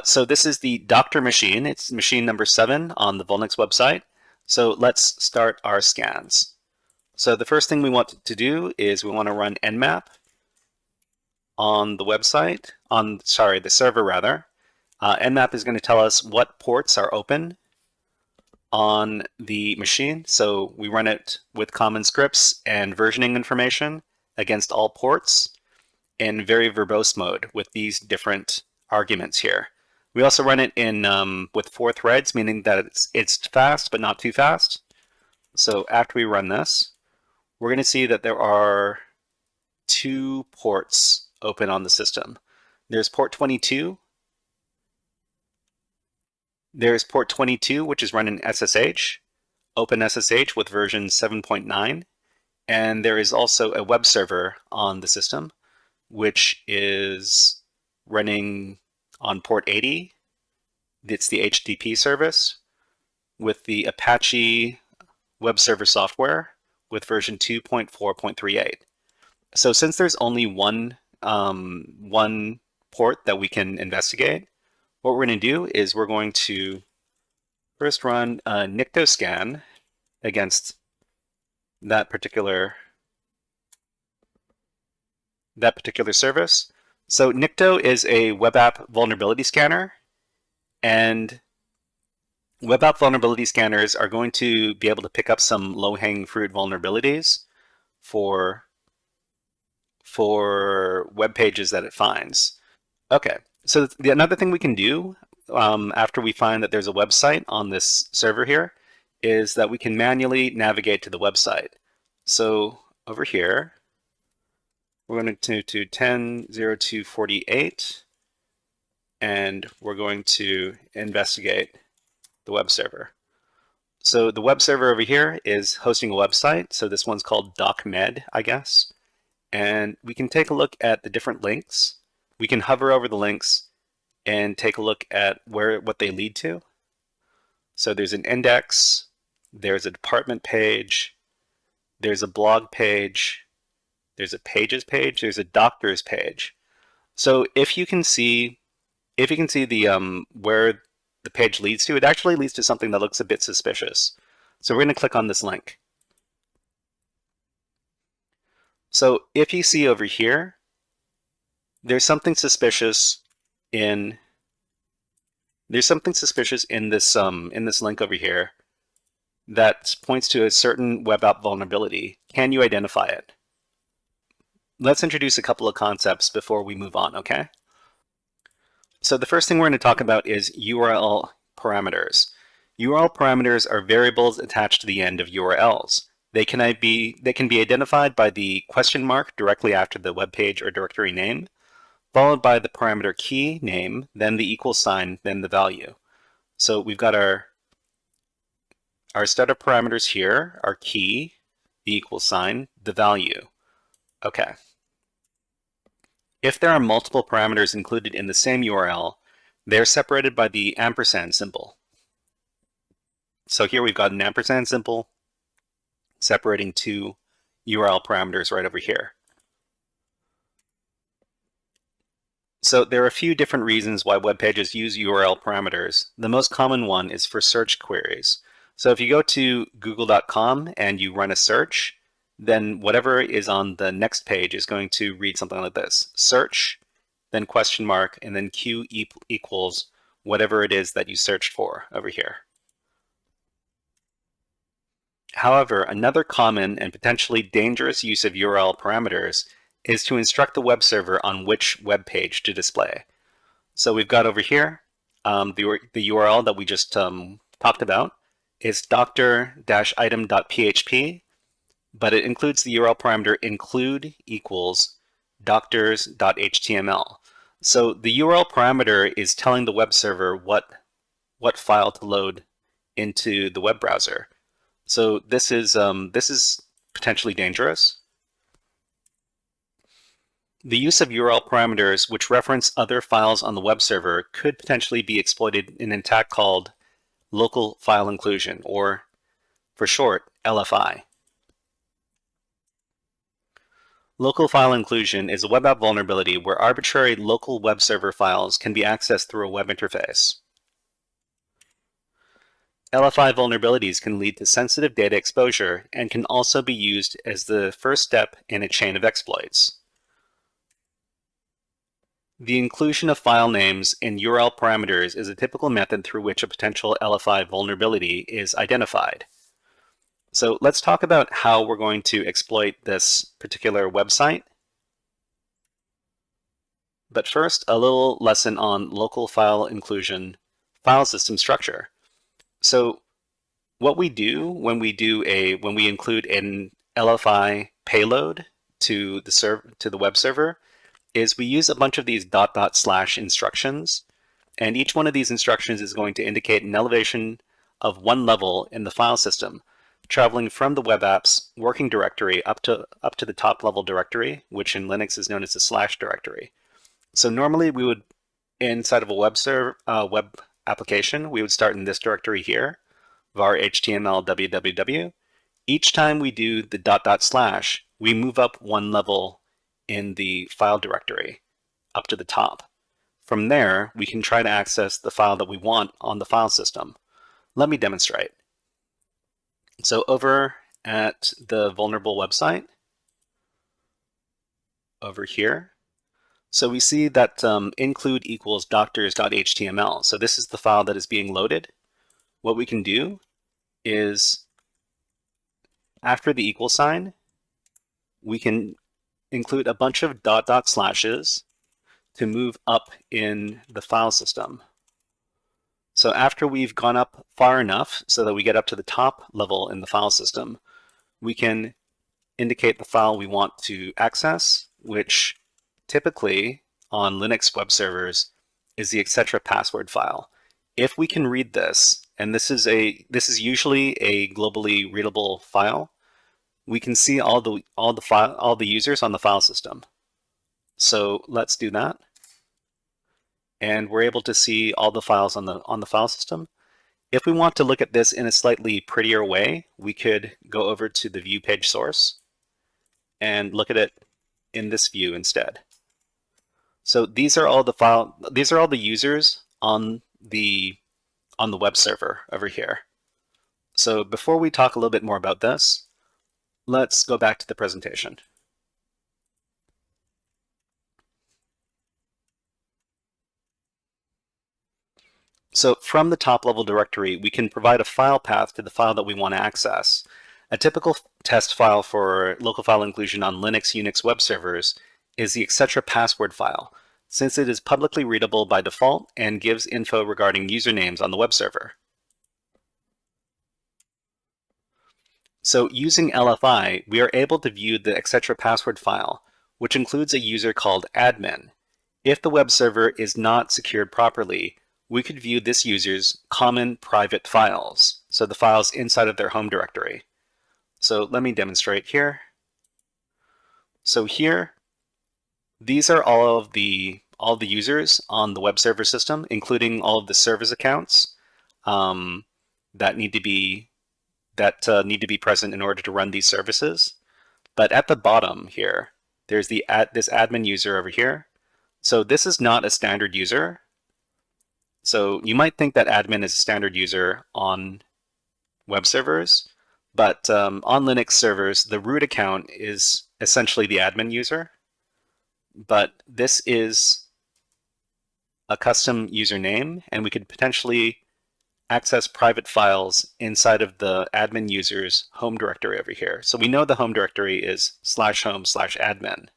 So this is the doctor machine. It's machine number 7 on the VulNyx website. So let's start our scans. So the first thing we want to do is we want to run nmap on the website, the server rather. Nmap is going to tell us what ports are open on the machine. So we run it with common scripts and versioning information against all ports in very verbose mode with these different arguments here. We also run it in with 4 threads, meaning that it's fast but not too fast. So after we run this, we're going to see that there are 2 ports open on the system. There's port 22. There's port 22, which is run in SSH, open SSH with version 7.9. And there is also a web server on the system, which is running on port 80. It's the HTTP service with the Apache web server software with version 2.4.38. So since there's only one port that we can investigate, what we're going to do is we're going to first run a Nikto scan against that particular service. So Nikto is a web app vulnerability scanner, and web app vulnerability scanners are going to be able to pick up some low-hanging fruit vulnerabilities for web pages that it finds. Okay, so another thing we can do after we find that there's a website on this server here is that we can manually navigate to the website. So over here, we're going to 10.02.48, and we're going to investigate the web server. So the web server over here is hosting a website. So this one's called DocMed, I guess. And we can take a look at the different links. We can hover over the links and take a look at what they lead to. So there's an index, there's a department page, there's a blog page, there's a pages page, there's a doctor's page. So if you can see the where the page leads to, it actually leads to something that looks a bit suspicious. So we're going to click on this link. So if you see over here, there's something suspicious in this link over here that points to a certain web app vulnerability. Can you identify it? Let's introduce a couple of concepts before we move on, okay? So the first thing we're going to talk about is URL parameters. URL parameters are variables attached to the end of URLs. They can be identified by the question mark directly after the web page or directory name, followed by the parameter key name, then the equal sign, then the value. So we've got our startup parameters here, our key, the equal sign, the value. Okay. If there are multiple parameters included in the same URL, they're separated by the ampersand symbol. So here we've got an ampersand symbol separating 2 URL parameters right over here. So there are a few different reasons why web pages use URL parameters. The most common one is for search queries. So if you go to google.com and you run a search, then whatever is on the next page is going to read something like this: search, then question mark, and then q equals whatever it is that you searched for over here. However, another common and potentially dangerous use of URL parameters is to instruct the web server on which web page to display. So we've got over here the URL that we just talked about is doctor-item.php, but it includes the URL parameter include equals doctors.html. So the URL parameter is telling the web server what file to load into the web browser. So this is potentially dangerous. The use of URL parameters which reference other files on the web server could potentially be exploited in an attack called local file inclusion, or for short, LFI. Local file inclusion is a web app vulnerability where arbitrary local web server files can be accessed through a web interface. LFI vulnerabilities can lead to sensitive data exposure and can also be used as the first step in a chain of exploits. The inclusion of file names in URL parameters is a typical method through which a potential LFI vulnerability is identified. So let's talk about how we're going to exploit this particular website. But first, a little lesson on local file inclusion file system structure. So what we do when we include an LFI payload to the web server is we use a bunch of these .. instructions, and each one of these instructions is going to indicate an elevation of one level in the file system, traveling from the web app's working directory up to the top level directory, which in Linux is known as the / directory. So normally we would, inside of a web application, we would start in this directory here, var html www. Each time we do the .. we move up one level in the file directory up to the top. From there, we can try to access the file that we want on the file system. Let me demonstrate. So over at the vulnerable website, over here, so we see that include equals doctors.html. So this is the file that is being loaded. What we can do is, after the equal sign, we can include a bunch of .. to move up in the file system. So after we've gone up far enough so that we get up to the top level in the file system, we can indicate the file we want to access, which typically on Linux web servers is the etc. password file. If we can read this, and this is usually a globally readable file, we can see all the users on the file system. So let's do that. And we're able to see all the files on the file system. If we want to look at this in a slightly prettier way, we could go over to the view page source and look at it in this view instead. So these are all the users on the web server over here. So before we talk a little bit more about this, let's go back to the presentation. So from the top level directory, we can provide a file path to the file that we want to access. A typical test file for local file inclusion on Linux, Unix web servers is the etc. password file, since it is publicly readable by default and gives info regarding usernames on the web server. So using LFI, we are able to view the etc. password file, which includes a user called admin. If the web server is not secured properly, we could view this user's common private files, so the files inside of their home directory. So let me demonstrate here. So here, these are all the users on the web server system, including all of the service accounts that need to be present in order to run these services. But at the bottom here, there's this admin user over here. So this is not a standard user. So you might think that admin is a standard user on web servers, but on Linux servers, the root account is essentially the admin user. But this is a custom username, and we could potentially access private files inside of the admin user's home directory over here. So we know the home directory is /home/admin.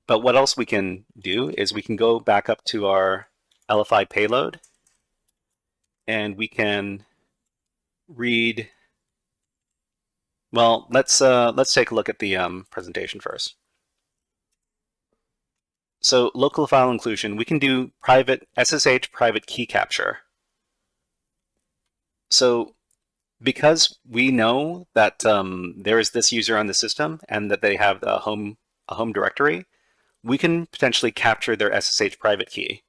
But what else we can do is we can go back up to our LFI payload, and we can read. Well, let's take a look at the presentation first. So local file inclusion, we can do private SSH private key capture. So because we know that there is this user on the system and that they have a home directory, we can potentially capture their SSH private key.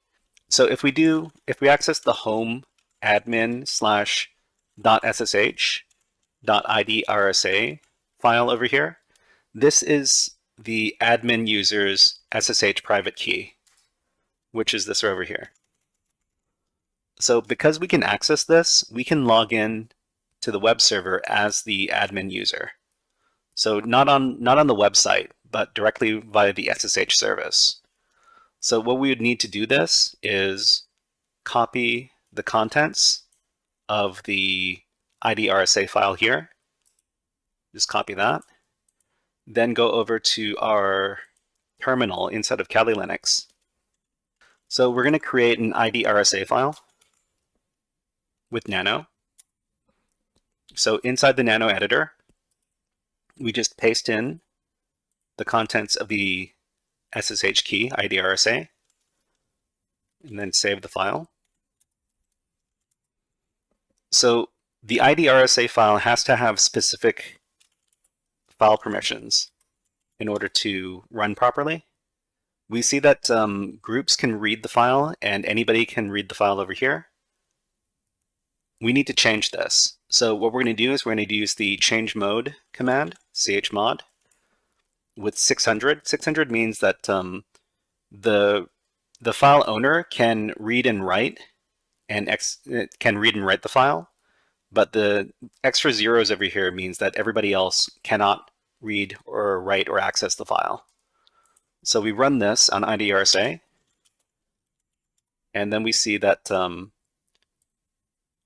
So if we access the home admin .ssh.idrsa file over here. This is the admin user's SSH private key, which is this over here. So because we can access this, we can log in to the web server as the admin user. So not on the website, but directly via the SSH service. So what we would need to do this is copy the contents of the IDRSA file here. Just copy that. Then go over to our terminal inside of Kali Linux. So we're going to create an IDRSA file with Nano. So inside the Nano editor, we just paste in the contents of the SSH key, IDRSA, and then save the file. So the IDRSA file has to have specific file permissions in order to run properly. We see that groups can read the file and anybody can read the file over here. We need to change this. So what we're going to do is we're going to use the change mode command, chmod, with 600. 600 means that the file owner can read and write the file, but the extra zeros over here means that everybody else cannot read or write or access the file. So we run this on IDRSA, and then we see that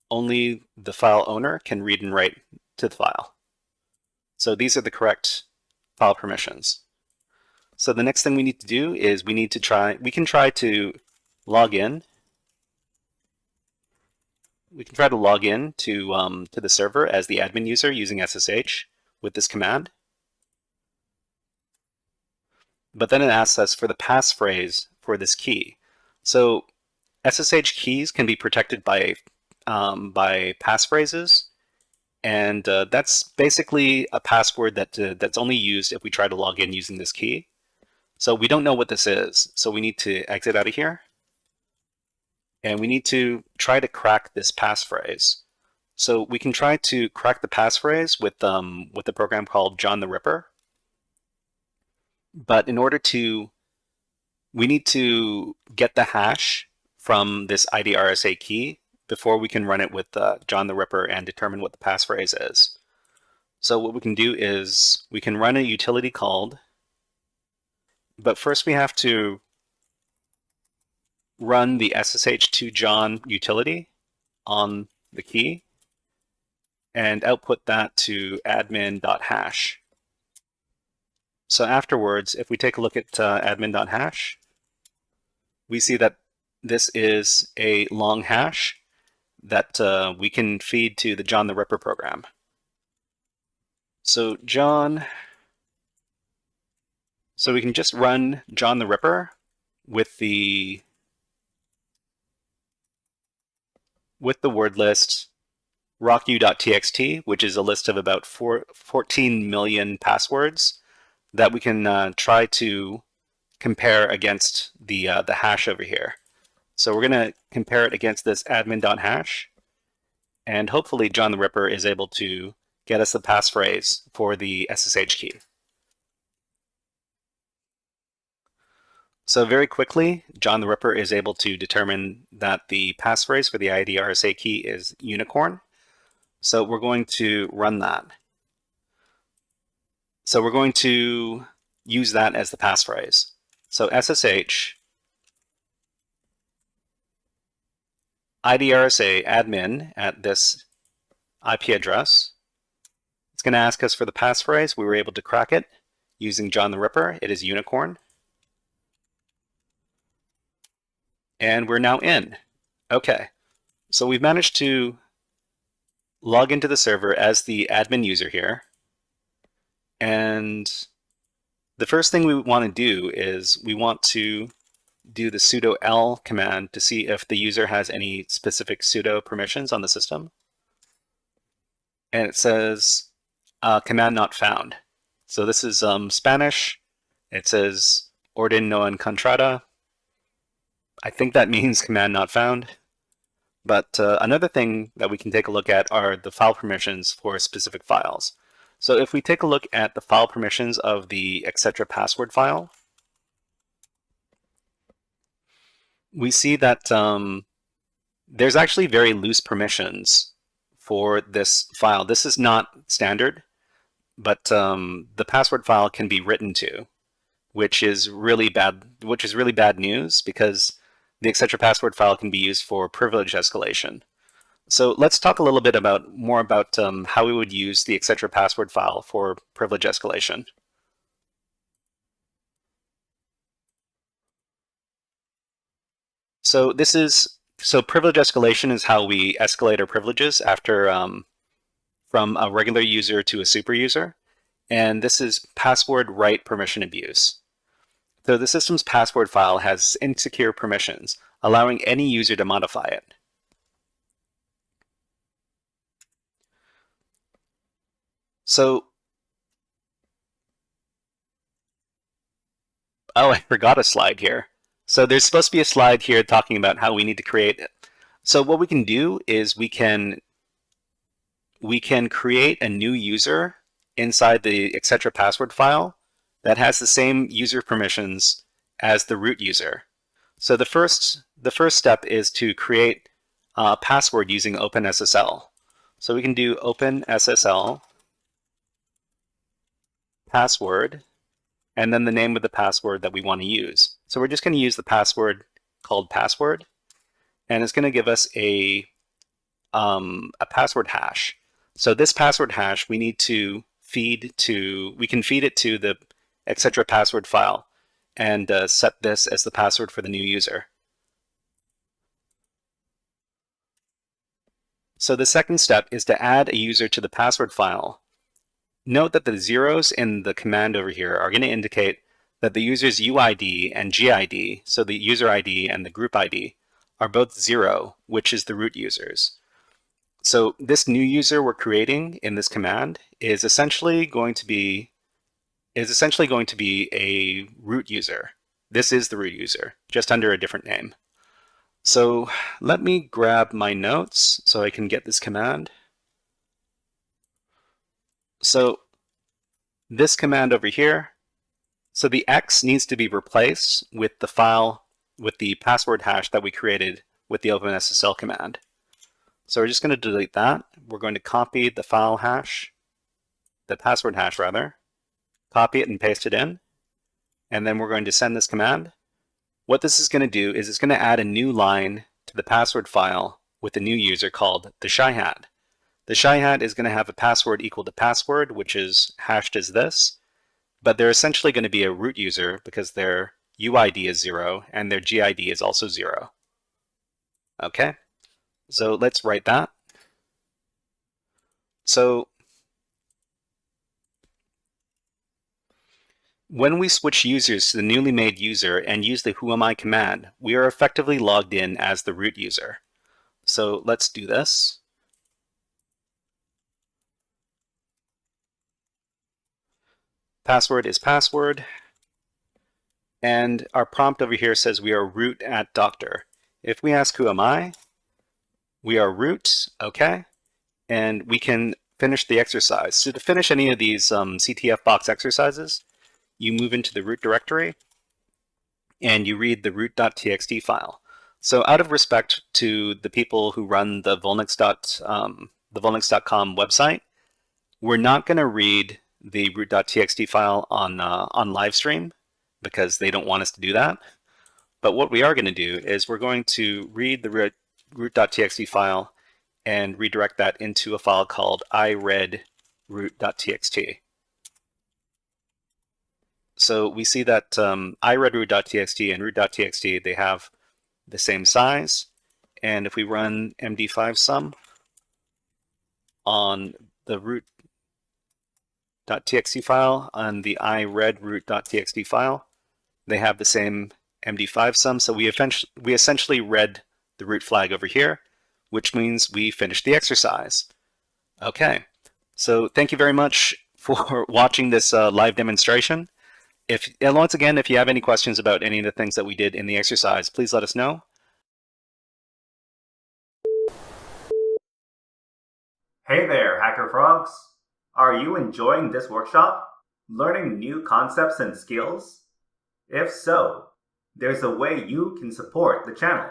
only the file owner can read and write to the file. So these are the correct file permissions. So the next thing we need to do is we can try to log in. We can try to log in to the server as the admin user using SSH with this command. But then it asks us for the passphrase for this key. So SSH keys can be protected by passphrases, and that's basically a password that's only used if we try to log in using this key. So we don't know what this is, so we need to exit out of here, and we need to try to crack this passphrase. So we can try to crack the passphrase with a program called John the Ripper. But in order to, we need to get the hash from this IDRSA key before we can run it with John the Ripper and determine what the passphrase is. So what we can do is we can run a utility called, but first we have to run the SSH2John utility on the key and output that to admin.hash. So afterwards, if we take a look at admin.hash, we see that this is a long hash that we can feed to the John the Ripper program. So we can just run John the Ripper with the word list rocku.txt, which is a list of about 14 million passwords that we can try to compare against the hash over here. So we're going to compare it against this admin.hash, and hopefully John the Ripper is able to get us the passphrase for the SSH key. So very quickly, John the Ripper is able to determine that the passphrase for the IDRSA key is unicorn. So we're going to run that. So we're going to use that as the passphrase. So SSH IDRSA admin at this IP address. It's going to ask us for the passphrase. We were able to crack it using John the Ripper. It is unicorn. And we're now in. Okay, so we've managed to log into the server as the admin user here. And the first thing we want to do is we want to do the sudo l command to see if the user has any specific sudo permissions on the system. And it says command not found. So this is Spanish. It says orden no encontrada. I think that means command not found. But another thing that we can take a look at are the file permissions for specific files. So if we take a look at the file permissions of the etc. password file, we see that there's actually very loose permissions for this file. This is not standard, but the password file can be written to, which is really bad news because the etc. password file can be used for privilege escalation. So let's talk a little bit more about how we would use the etc. password file for privilege escalation. So privilege escalation is how we escalate our privileges after from a regular user to a super user, and this is password write permission abuse. So the system's password file has insecure permissions, allowing any user to modify it. So, oh, I forgot a slide here. So there's supposed to be a slide here talking about how we need to create it. So what we can do is we can create a new user inside the etc. password file that has the same user permissions as the root user. So the first step is to create a password using OpenSSL. So we can do OpenSSL password and then the name of the password that we want to use. So we're just going to use the password called password, and it's going to give us a password hash. So this password hash we need to we can feed it to the etc. password file and set this as the password for the new user. So the second step is to add a user to the password file. Note that the zeros in the command over here are going to indicate that the user's UID and GID, so the user ID and the group ID, are both 0, which is the root users. So this new user we're creating in this command is essentially going to be a root user. This is the root user, just under a different name. So let me grab my notes so I can get this command. So this command over here, so the X needs to be replaced with the file, with the password hash that we created with the OpenSSL command. So we're just going to delete that. We're going to copy the file hash, the password hash rather, copy it and paste it in, and then we're going to send this command. What this is going to do is it's going to add a new line to the password file with a new user called the shy hat. The shy hat is going to have a password equal to password, which is hashed as this, but they're essentially going to be a root user because their UID is 0 and their GID is also 0. Okay, so let's write that. So when we switch users to the newly made user and use the whoami command, we are effectively logged in as the root user. So let's do this. Password is password. And our prompt over here says we are root at doctor. If we ask who am I, we are root, okay? And we can finish the exercise. So to finish any of these CTF box exercises, you move into the root directory and you read the root.txt file. So out of respect to the people who run the VulNyx.com website, we're not going to read the root.txt file on live stream because they don't want us to do that. But what we are going to do is we're going to read the root.txt file and redirect that into a file called iReadRoot.txt. So we see that iReadRoot.txt and root.txt, they have the same size. And if we run md5 sum on the root.txt file on the iReadRoot.txt file, they have the same md5 sum. So we essentially read the root flag over here, which means we finished the exercise. Okay, so thank you very much for watching this live demonstration. Once again, if you have any questions about any of the things that we did in the exercise, please let us know. Hey there, HackerFrogs! Are you enjoying this workshop? Learning new concepts and skills? If so, there's a way you can support the channel,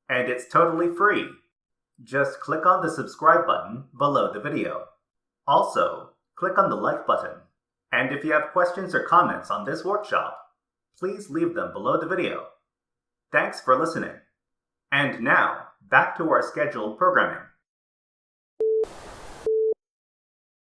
and it's totally free. Just click on the subscribe button below the video. Also, click on the like button. And if you have questions or comments on this workshop, please leave them below the video. Thanks for listening. And now, back to our scheduled programming.